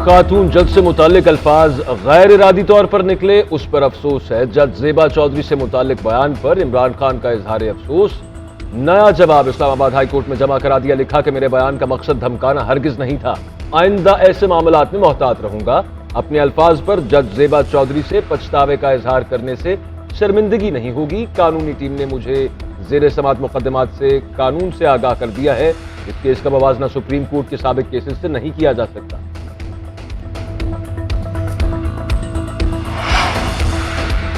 خاتون جج سے متعلق الفاظ غیر ارادی طور پر نکلے، اس پر افسوس ہے۔ جج زیبا چودھری سے متعلق بیان پر عمران خان کا اظہار افسوس۔ نیا جواب اسلام آباد ہائی کورٹ میں جمع کرا دیا، لکھا کہ میرے بیان کا مقصد دھمکانا ہرگز نہیں تھا، آئندہ ایسے معاملات میں محتاط رہوں گا۔ اپنے الفاظ پر جج زیبا چودھری سے پچھتاوے کا اظہار کرنے سے شرمندگی نہیں ہوگی۔ قانونی ٹیم نے مجھے زیر سماعت مقدمات سے قانون سے آگاہ کر دیا ہے، اس کیس کا موازنہ سپریم کورٹ کے سابق کیسز سے نہیں کیا جا سکتا۔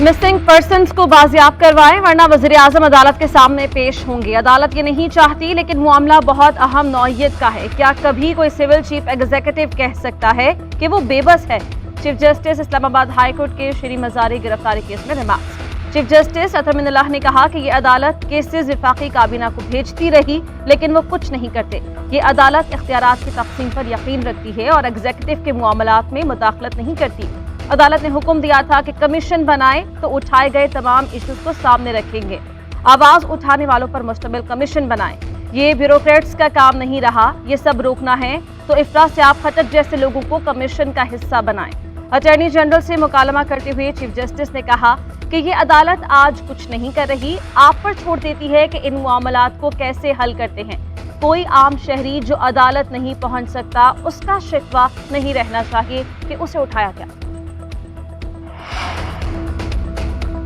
مسنگ پرسنز کو بازیاب کروائیں ورنہ وزیر اعظم عدالت کے سامنے پیش ہوں گے۔ عدالت یہ نہیں چاہتی، لیکن معاملہ بہت اہم نوعیت کا ہے۔ کیا کبھی کوئی سول چیف ایگزیکٹو کہہ سکتا ہے کہ وہ بے بس ہے؟ چیف جسٹس اسلام آباد ہائی کورٹ کے شری مزاری گرفتاری کیس میں ریمارکس۔ چیف جسٹس اطہر من اللہ نے کہا کہ یہ عدالت کیسز وفاقی کابینہ کو بھیجتی رہی، لیکن وہ کچھ نہیں کرتے۔ یہ عدالت اختیارات کی تقسیم پر یقین رکھتی ہے اور ایگزیکٹو کے معاملات میں مداخلت نہیں کرتی۔ عدالت نے حکم دیا تھا کہ کمیشن بنائے تو اٹھائے گئے تمام ایشوز کو سامنے رکھیں گے، آواز اٹھانے والوں پر مشتمل کمیشن بنائیں۔ یہ بیوروکریٹس کا کام نہیں رہا، یہ سب روکنا ہے تو افراسیاب خٹک جیسے لوگوں کو کمیشن کا حصہ بنائیں۔ اٹارنی جنرل سے مکالمہ کرتے ہوئے چیف جسٹس نے کہا کہ یہ عدالت آج کچھ نہیں کر رہی، آپ پر چھوڑ دیتی ہے کہ ان معاملات کو کیسے حل کرتے ہیں۔ کوئی عام شہری جو عدالت نہیں پہنچ سکتا، اس کا شکوہ نہیں رہنا چاہیے کہ اسے اٹھایا گیا۔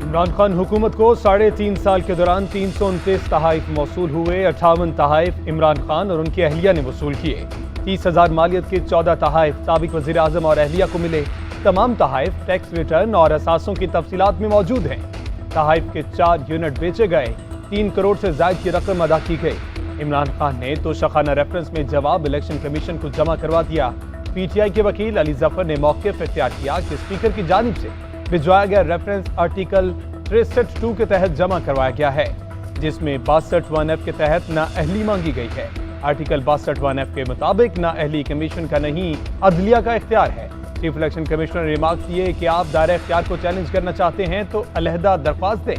عمران خان حکومت کو 3.5 سال کے دوران 329 تحائف موصول ہوئے۔ 58 تحائف عمران خان اور ان کی اہلیہ نے وصول کیے۔ 30,000 مالیت کے 14 تحائف سابق وزیر اعظم اور اہلیہ کو ملے۔ تمام تحائف ٹیکس ریٹرن اور اثاثوں کی تفصیلات میں موجود ہیں۔ تحائف کے 4 یونٹ بیچے گئے، 3 کروڑ سے زائد کی رقم ادا کی گئی۔ عمران خان نے توشخانہ ریفرنس میں جواب الیکشن کمیشن کو جمع کروا دیا۔ پی ٹی آئی کے وکیل علی ظفر نے موقف اختیار کیا کہ اسپیکر کی جانب سے بھجوایا گیا ریفرنس آرٹیکل 63(2) کے تحت جمع کروایا گیا ہے، جس میں 62(1)F کے تحت نااہلی مانگی گئی ہے۔ آرٹیکل 62(1)F کے مطابق نااہلی کمیشن کا نہیں، عدلیہ کا اختیار ہے۔ چیف الیکشن کمشنر نے ریمارک کیے کہ آپ دائرہ اختیار کو چیلنج کرنا چاہتے ہیں تو علیحدہ درخواست دیں۔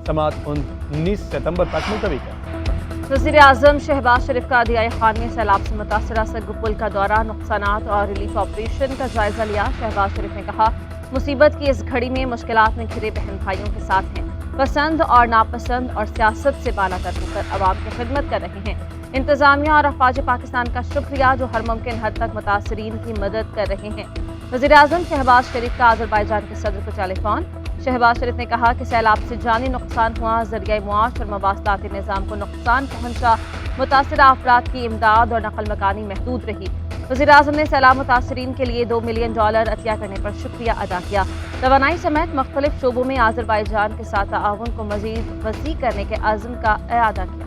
سماعت 19 ستمبر تک ملتوی کریں۔ وزیر اعظم شہباز شریف کا عدلیہ خان میں سیلاب سے متاثرہ سرگپل کا دورہ، نقصانات اور ریلیف آپریشن کا جائزہ لیا۔ شہباز شریف نے کہا مصیبت کی اس گھڑی میں مشکلات میں گھرے بہن بھائیوں کے ساتھ ہیں، پسند اور ناپسند اور سیاست سے بالا تر ہو کر عوام کی خدمت کر رہے ہیں۔ انتظامیہ اور افواج پاکستان کا شکریہ جو ہر ممکن حد تک متاثرین کی مدد کر رہے ہیں۔ وزیر اعظم شہباز شریف کا آذربائیجان کے صدر کو ٹیلی فون۔ شہباز شریف نے کہا کہ سیلاب سے جانی نقصان ہوا، ذریعہ معاش اور مواصلاتی نظام کو نقصان پہنچا، متاثرہ افراد کی امداد اور نقل مکانی محدود رہی۔ وزیر اعظم نے سیلاب متاثرین کے لیے $2 ملین عطیہ کرنے پر شکریہ ادا کیا۔ توانائی سمیت مختلف شعبوں میں آذربائیجان کے ساتھ تعاون کو مزید وسیع کرنے کے عزم کا اعادہ کیا۔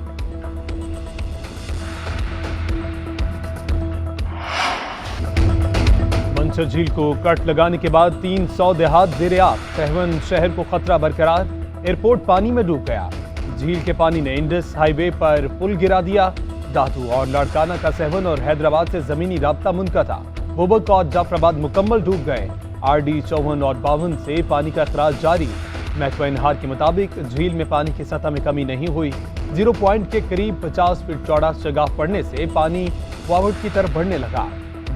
منچر جھیل کو کٹ لگانے کے بعد 300 دیہات زیر آب، سہون شہر کو خطرہ برقرار، ایئرپورٹ پانی میں ڈوب گیا۔ جھیل کے پانی نے انڈس ہائی وے پر پل گرا دیا۔ دادو اور لاڑکانہ کا سہون اور حیدرآباد سے زمینی رابطہ منقطع، بھوبک اور جعفر آباد مکمل ڈوب گئے۔ RD 54 اور 52 سے پانی کا اخراج جاری۔ محکمہ انہار کے مطابق جھیل میں پانی کی سطح میں کمی نہیں ہوئی۔ 0 پوائنٹ کے قریب 50 فٹ چوڑا شگاف پڑنے سے پانی فارورڈ کی طرف بڑھنے لگا۔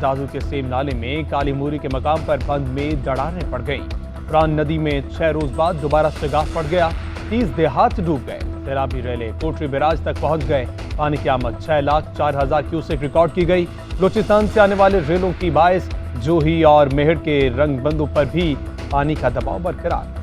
دادو کے سیم نالے میں کالی موری کے مقام پر بند میں دراڑیں پڑ گئیں۔ فران ندی میں 6 روز بعد دوبارہ شگاف پڑ گیا، 30 دیہات ڈوب گئے۔ سیلابی ریلے کوٹری بیراج تک پہنچ گئے۔ پانی کی آمد 6,04,000 کیوسک ریکارڈ کی گئی۔ بلوچستان سے آنے والے ریلوں کی باعث جوہی اور میہڑ کے رنگ بندوں پر بھی پانی کا دباؤ برقرار۔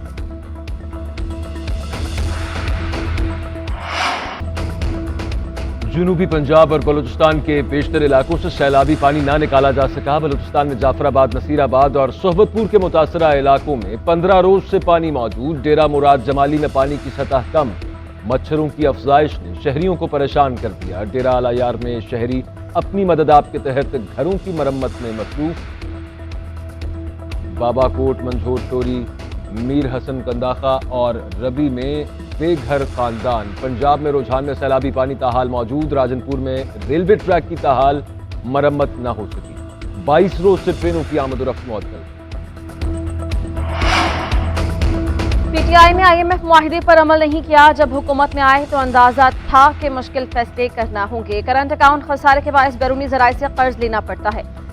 جنوبی پنجاب اور بلوچستان کے بیشتر علاقوں سے سیلابی پانی نہ نکالا جا سکا۔ بلوچستان میں جعفر آباد، نصیر آباد اور صحبت پور کے متاثرہ علاقوں میں 15 روز سے پانی موجود۔ ڈیرہ مراد جمالی میں پانی کی سطح کم، مچھروں کی افزائش نے شہریوں کو پریشان کر دیا۔ ڈیرہ اعلی یار میں شہری اپنی مدد آپ کے تحت گھروں کی مرمت میں مصروف۔ بابا کوٹ، منجھور ٹوری، میر حسن کنداخا اور ربی میں بے گھر خاندان۔ پنجاب میں رجحان میں سیلابی پانی تاحال موجود۔ راجن پور میں ریلوے ٹریک کی تاحال مرمت نہ ہو سکی۔ 22 روز سے ٹرینوں کی آمد و رفت معطل۔ پی ٹی آئی نے IMF معاہدے پر عمل نہیں کیا، جب حکومت میں آئے تو اندازہ تھا کہ مشکل فیصلے کرنا ہوں گے۔ کرنٹ اکاؤنٹ خسارے کے باعث بیرونی ذرائع سے قرض لینا پڑتا ہے۔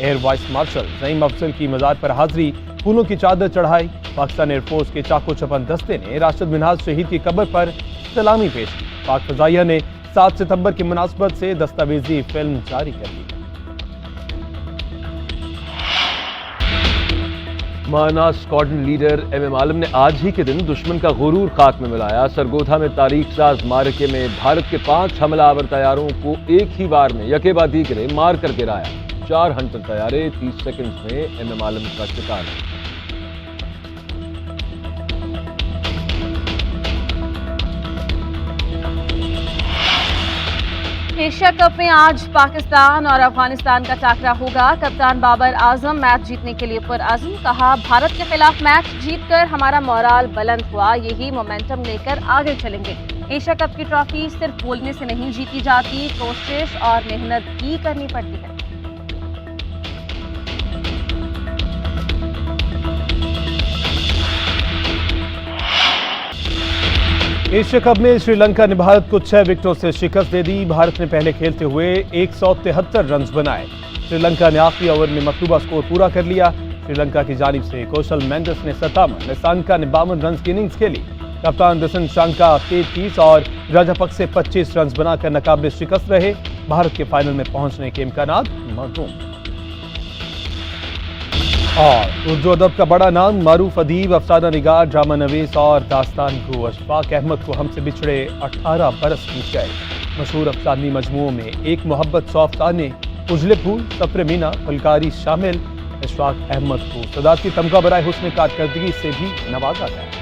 ایئر وائس مارشل نعیم افضل کی مزار پر حاضری، پھولوں کی چادر چڑھائی۔ پاکستان ایئر فورس کے چاقو چپن دستے نے راشد منہاج شہید کی قبر پر سلامی پیش کی۔ پاک فضائیہ نے 7 ستمبر کی مناسبت سے دستاویزی فلم جاری کر دی۔ مانا اسکواڈرن لیڈر ایم عالم نے آج ہی کے دن دشمن کا غرور خاک میں ملایا۔ سرگودھا میں تاریخ ساز معرکے میں بھارت کے 5 حملہ آور طیاروں کو ایک ہی بار میں یکے بعد دیگرے مار کر گرایا۔ 4 ہنٹر طیارے 30 سیکنڈز میں ایم عالم کا شکار ہیں۔ ایشیا کپ میں آج پاکستان اور افغانستان کا ٹاکرا ہوگا۔ کپتان بابر اعظم میچ جیتنے کے لیے پرعزم، کہا بھارت کے خلاف میچ جیت کر ہمارا مورال بلند ہوا، یہی مومنٹم لے کر آگے چلیں گے۔ ایشیا کپ کی ٹرافی صرف بولنے سے نہیں جیتی جاتی، کوشش اور محنت بھی کرنی پڑتی ہے۔ ایشیا کپ میں سری لنکا نے بھارت کو 6 وکٹوں سے شکست دے دی۔ بھارت نے پہلے کھیلتے ہوئے 173 رنز بنائے۔ سری لنکا نے آخری اوور میں مطلوبہ سکور پورا کر لیا۔ سری لنکا کی جانب سے کوشل مینڈس نے 57، نسانکا نے 52 رنز کی اننگز کھیلی۔ کپتان دسن شانکا 33 اور راجاپکسے 25 رنز بنا کر ناقابل شکست رہے۔ بھارت کے فائنل میں پہنچنے کے امکانات معدوم۔ اور اردو ادب کا بڑا نام، معروف ادیب، افسانہ نگار، ڈرامہ نویس اور داستان گو اشفاق احمد کو ہم سے بچھڑے 18 برس بیت گئے۔ مشہور افسانوی مجموعوں میں ایک محبت، 100 افسانے، اجلے پھول، سفر مینا، فلکاری شامل۔ اشفاق احمد کو صدارتی تمغہ برائے حسن کارکردگی سے بھی نوازا گیا۔